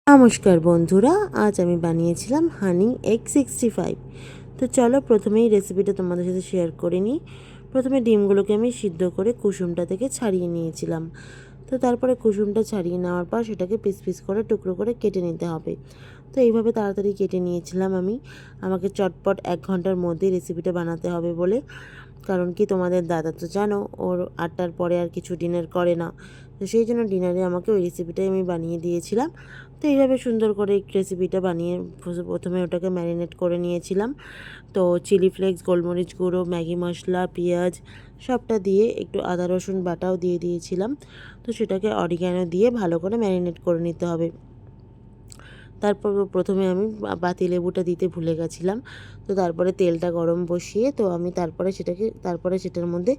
নমস্কার বন্ধুরা, আজ আমি বানিয়েছিলাম হানি এগ 65। তো চলো প্রথমেই রেসিপিটা তোমাদের সাথে শেয়ার করে নিই। প্রথমে ডিমগুলোকে আমি সিদ্ধ করে কুসুমটা থেকে ছাড়িয়ে নিয়েছিলাম। তো তারপরে কুসুমটা ছাড়িয়ে নেওয়ার পর সেটাকে পিস পিস করে টুকরো করে কেটে নিতে হবে। তো এইভাবে তাড়াতাড়ি কেটে নিয়েছিলাম আমি। আমাকে চটপট 1 ঘন্টার মধ্যেই রেসিপিটা বানাতে হবে বলে, কারণ কি তোমাদের দাদা তো জানো ওর 8টার পরে আর কিছু ডিনার করে না। তো সেই জন্য ডিনারে আমাকে ওই রেসিপিটাই আমি বানিয়ে দিয়েছিলাম। তো এইভাবে সুন্দর করে এই রেসিপিটা বানিয়ে প্রথমে ওটাকে ম্যারিনেট করে নিয়েছিলাম। তো চিলি ফ্লেক্স, গোলমরিচ গুঁড়ো, ম্যাগি মশলা, পেঁয়াজ সবটা দিয়ে একটু আদা রসুন বাটাও দিয়ে দিয়েছিলাম। তো সেটাকে অরিগ্যানো দিয়ে ভালো করে ম্যারিনেট করে নিতে হবে। তারপর প্রথমে আমি পাতিলেবুটা দিতে ভুলে গেছিলাম। তো তারপরে তেলটা গরম বসিয়ে তো আমি তারপরে সেটার মধ্যে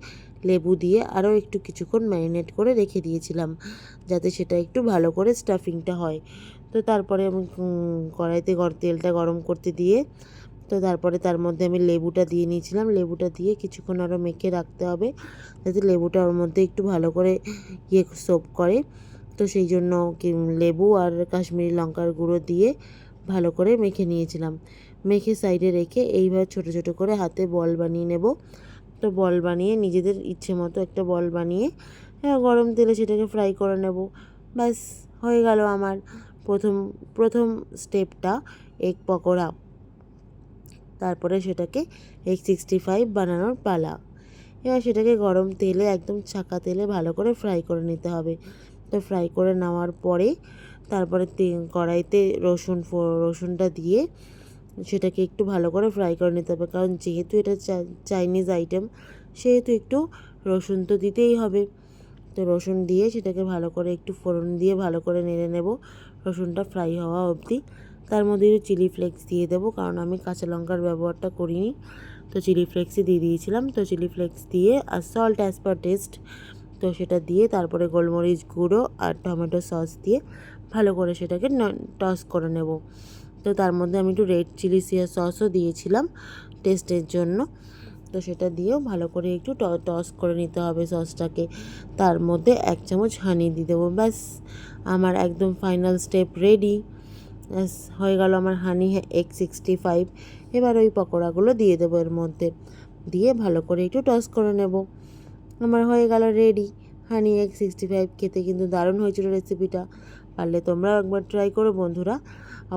লেবু দিয়ে আরও একটু কিছুক্ষণ ম্যারিনেট করে রেখে দিয়েছিলাম, যাতে সেটা একটু ভালো করে স্টাফিংটা হয়। তো তারপরে আমি কড়াইতে তেলটা গরম করতে দিয়ে তো তারপরে তার মধ্যে আমি লেবুটা দিয়ে নিয়েছিলাম। লেবুটা দিয়ে কিছুক্ষণ আরও মেখে রাখতে হবে, যাতে লেবুটা ওর মধ্যে একটু ভালো করে সোপ করে। তো সেই জন্য লেবু আর কাশ্মীরি লঙ্কার গুঁড়ো দিয়ে ভালো করে মেখে নিয়েছিলাম। মেখে সাইডে রেখে এইভাবে ছোটো ছোটো করে হাতে বল বানিয়ে নেব। তো বল বানিয়ে নিজেদের ইচ্ছে মতো একটা বল বানিয়ে গরম তেলে সেটাকে ফ্রাই করে নেব। ব্যাস হয়ে গেল আমার প্রথম প্রথম স্টেপটা, এগ পকোড়া। তারপরে সেটাকে এগ 65 বানানোর পালা। এবার সেটাকে গরম তেলে, একদম ছাকা তেলে ভালো করে ফ্রাই করে নিতে হবে। তো ফ্রাই করে নেওয়ার পরে তারপরে কড়াইতে রসুনটা দিয়ে সেটাকে একটু ভালো করে ফ্রাই করে নিতে হবে, কারণ যেহেতু এটা চাইনিজ আইটেম, সেহেতু একটু রসুন তো দিতেই হবে। তো রসুন দিয়ে সেটাকে ভালো করে একটু ফোড়ন দিয়ে ভালো করে নেড়ে নেব রসুনটা ফ্রাই হওয়া অবধি। তার মধ্যে একটু চিলি ফ্লেক্স দিয়ে দেবো, কারণ আমি কাঁচা লঙ্কার ব্যবহারটা করিনি। তো চিলি ফ্লেক্সই দিয়ে দিয়েছিলাম। তো চিলি ফ্লেক্স দিয়ে আর সল্ট অ্যাজ পার টেস্ট, তো সেটা দিয়ে তারপরে গোলমরিচ গুঁড়ো আর টমেটো সস দিয়ে ভালো করে সেটাকে টস করে নেব। তো তার মধ্যে আমি একটু রেড চিলি সসও দিয়েছিলাম টেস্টের জন্য। তো সেটা দিয়েও ভালো করে একটু টস করে নিতে হবে সসটাকে। তার মধ্যে 1 চামচ হানি দিয়ে দেবো। ব্যাস আমার একদম ফাইনাল স্টেপ রেডি। ব্যাস হয়ে গেল আমার হানি এগ 65। এবার ওই পকোড়াগুলো দিয়ে দেবো এর মধ্যে, দিয়ে ভালো করে একটু টস করে নেব। আমার হয়ে গেল রেডি হানি এগ 65। খেতে কিন্তু দারুণ হয়েছিল রেসিপিটা। পারলে তোমরাও একবার ট্রাই করো বন্ধুরা,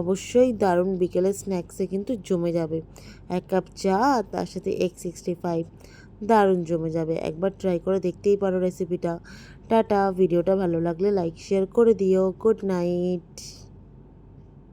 অবশ্যই দারুণ বিকেলের স্ন্যাক্সে কিন্তু জমে যাবে। 1 কাপ চা আর তার সাথে এগ 65, দারুণ জমে যাবে। একবার ট্রাই করে দেখতেই পারো রেসিপিটা। টাটা। ভিডিওটা ভালো লাগলে লাইক শেয়ার করে দিও। Good night.